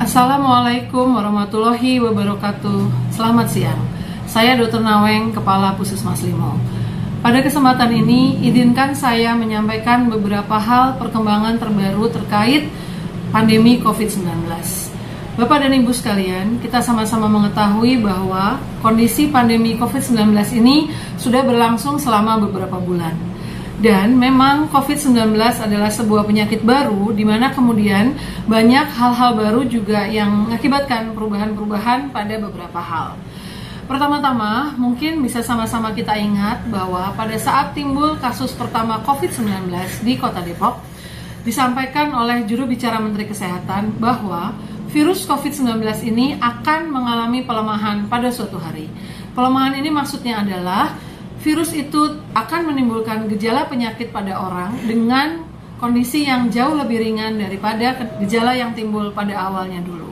Assalamualaikum warahmatullahi wabarakatuh. Selamat siang. Saya Dr. Naweng, Kepala Puskesmas Limo. Pada kesempatan ini, izinkan saya menyampaikan beberapa hal perkembangan terbaru terkait pandemi COVID-19. Bapak dan Ibu sekalian, kita sama-sama mengetahui bahwa kondisi pandemi COVID-19 ini sudah berlangsung selama beberapa bulan. Dan memang COVID-19 adalah sebuah penyakit baru di mana kemudian banyak hal-hal baru juga yang mengakibatkan perubahan-perubahan pada beberapa hal. Pertama-tama, mungkin bisa sama-sama kita ingat bahwa pada saat timbul kasus pertama COVID-19 di Kota Depok, disampaikan oleh juru bicara Menteri Kesehatan bahwa virus COVID-19 ini akan mengalami pelemahan pada suatu hari. Pelemahan ini maksudnya adalah virus itu akan menimbulkan gejala penyakit pada orang dengan kondisi yang jauh lebih ringan daripada gejala yang timbul pada awalnya dulu.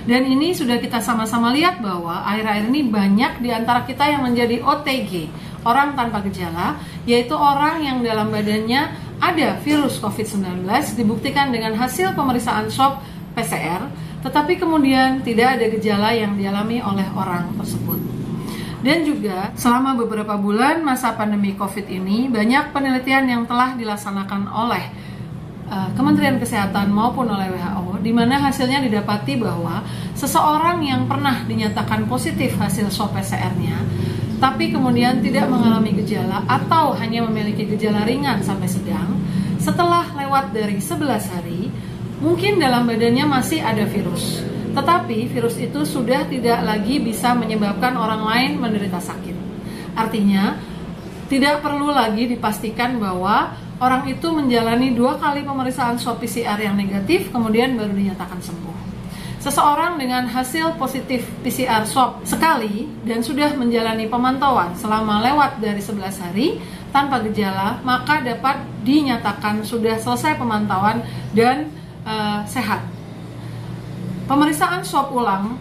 Dan ini sudah kita sama-sama lihat bahwa akhir-akhir ini banyak di antara kita yang menjadi OTG, orang tanpa gejala, yaitu orang yang dalam badannya ada virus COVID-19 dibuktikan dengan hasil pemeriksaan swab PCR, tetapi kemudian tidak ada gejala yang dialami oleh orang tersebut. Dan juga selama beberapa bulan masa pandemi COVID ini, banyak penelitian yang telah dilaksanakan oleh Kementerian Kesehatan maupun oleh WHO, di mana hasilnya didapati bahwa seseorang yang pernah dinyatakan positif hasil swab PCR-nya, tapi kemudian tidak mengalami gejala atau hanya memiliki gejala ringan sampai sedang, setelah lewat dari 11 hari, mungkin dalam badannya masih ada virus. Tetapi virus itu sudah tidak lagi bisa menyebabkan orang lain menderita sakit. Artinya, tidak perlu lagi dipastikan bahwa orang itu menjalani 2 kali pemeriksaan swab PCR yang negatif, kemudian baru dinyatakan sembuh. Seseorang dengan hasil positif PCR swab sekali dan sudah menjalani pemantauan selama lewat dari 11 hari tanpa gejala, maka dapat dinyatakan sudah selesai pemantauan dan sehat. Pemeriksaan swab ulang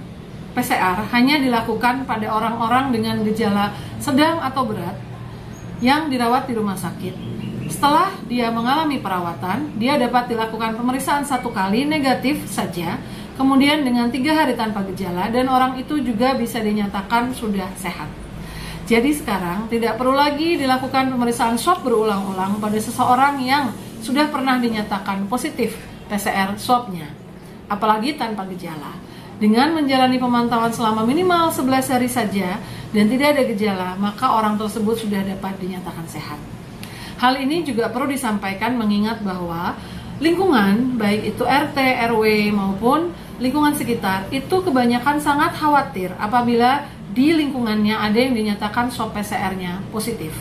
PCR hanya dilakukan pada orang-orang dengan gejala sedang atau berat yang dirawat di rumah sakit. Setelah dia mengalami perawatan, dia dapat dilakukan pemeriksaan 1 kali negatif saja, kemudian dengan 3 hari tanpa gejala, dan orang itu juga bisa dinyatakan sudah sehat. Jadi sekarang tidak perlu lagi dilakukan pemeriksaan swab berulang-ulang pada seseorang yang sudah pernah dinyatakan positif PCR swabnya, apalagi tanpa gejala. Dengan menjalani pemantauan selama minimal 11 hari saja dan tidak ada gejala, maka orang tersebut sudah dapat dinyatakan sehat. Hal ini juga perlu disampaikan mengingat bahwa lingkungan, baik itu RT, RW maupun lingkungan sekitar, itu kebanyakan sangat khawatir apabila di lingkungannya ada yang dinyatakan swab PCR-nya positif.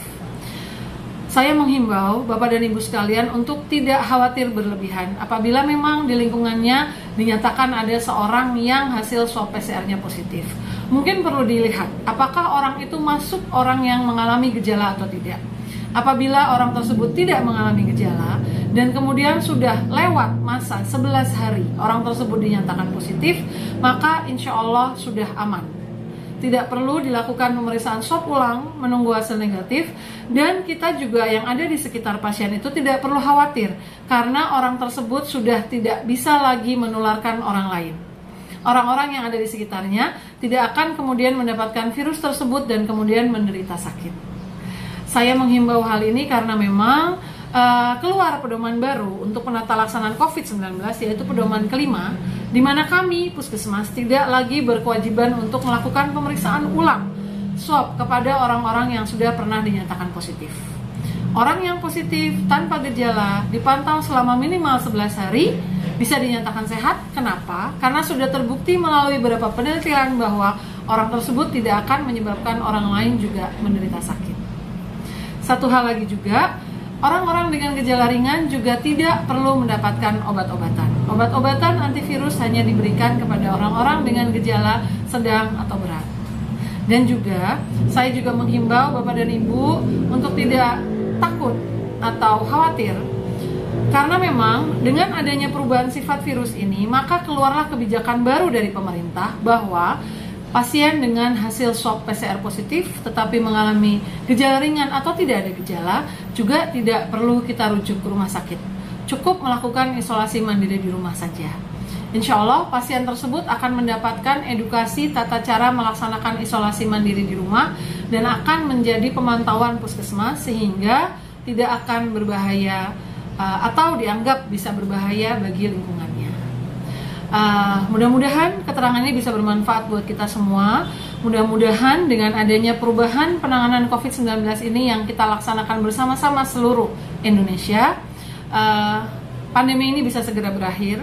Saya menghimbau Bapak dan Ibu sekalian untuk tidak khawatir berlebihan apabila memang di lingkungannya dinyatakan ada seorang yang hasil swab PCR-nya positif. Mungkin perlu dilihat apakah orang itu masuk orang yang mengalami gejala atau tidak. Apabila orang tersebut tidak mengalami gejala dan kemudian sudah lewat masa 11 hari orang tersebut dinyatakan positif, maka insya Allah sudah aman. Tidak perlu dilakukan pemeriksaan swab ulang menunggu hasil negatif, dan kita juga yang ada di sekitar pasien itu tidak perlu khawatir karena orang tersebut sudah tidak bisa lagi menularkan orang lain. Orang-orang yang ada di sekitarnya tidak akan kemudian mendapatkan virus tersebut dan kemudian menderita sakit. Saya menghimbau hal ini karena memang keluar pedoman baru untuk penata laksanaan COVID-19, yaitu pedoman kelima, di mana kami Puskesmas tidak lagi berkewajiban untuk melakukan pemeriksaan ulang swab kepada orang-orang yang sudah pernah dinyatakan positif. Orang yang positif tanpa gejala dipantau selama minimal 11 hari bisa dinyatakan sehat. Kenapa? Karena sudah terbukti melalui beberapa penelitian bahwa orang tersebut tidak akan menyebabkan orang lain juga menderita sakit. Satu hal lagi juga, orang-orang dengan gejala ringan juga tidak perlu mendapatkan obat-obatan. Obat-obatan antivirus hanya diberikan kepada orang-orang dengan gejala sedang atau berat. Dan juga, saya juga menghimbau Bapak dan Ibu untuk tidak takut atau khawatir. Karena memang dengan adanya perubahan sifat virus ini, maka keluarlah kebijakan baru dari pemerintah bahwa pasien dengan hasil swab PCR positif tetapi mengalami gejala ringan atau tidak ada gejala juga tidak perlu kita rujuk ke rumah sakit. Cukup melakukan isolasi mandiri di rumah saja. Insya Allah pasien tersebut akan mendapatkan edukasi tata cara melaksanakan isolasi mandiri di rumah dan akan menjadi pemantauan puskesmas sehingga tidak akan berbahaya atau dianggap bisa berbahaya bagi lingkungannya. Mudah-mudahan keterangan ini bisa bermanfaat buat kita semua. Mudah-mudahan dengan adanya perubahan penanganan COVID-19 ini yang kita laksanakan bersama-sama seluruh Indonesia, pandemi ini bisa segera berakhir.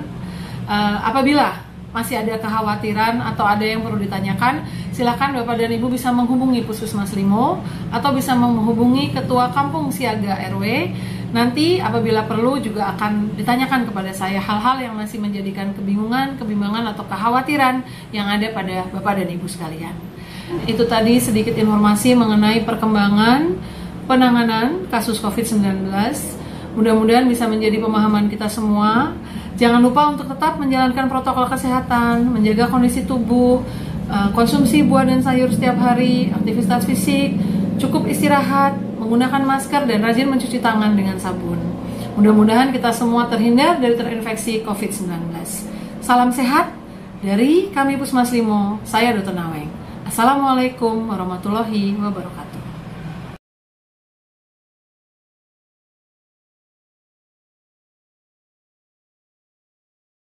Apabila masih ada kekhawatiran atau ada yang perlu ditanyakan, silakan Bapak dan Ibu bisa menghubungi Puskesmas Limo atau bisa menghubungi Ketua Kampung Siaga RW. Nanti apabila perlu juga akan ditanyakan kepada saya hal-hal yang masih menjadikan kebingungan atau kekhawatiran yang ada pada Bapak dan Ibu sekalian. Itu tadi sedikit informasi mengenai perkembangan penanganan kasus COVID-19. Mudah-mudahan bisa menjadi pemahaman kita semua. Jangan lupa untuk tetap menjalankan protokol kesehatan, menjaga kondisi tubuh, konsumsi buah dan sayur setiap hari, aktivitas fisik, cukup istirahat, menggunakan masker, dan rajin mencuci tangan dengan sabun. Mudah-mudahan kita semua terhindar dari terinfeksi COVID-19. Salam sehat dari kami Puskesmas Limo, saya Dr. Naweng. Assalamualaikum warahmatullahi wabarakatuh.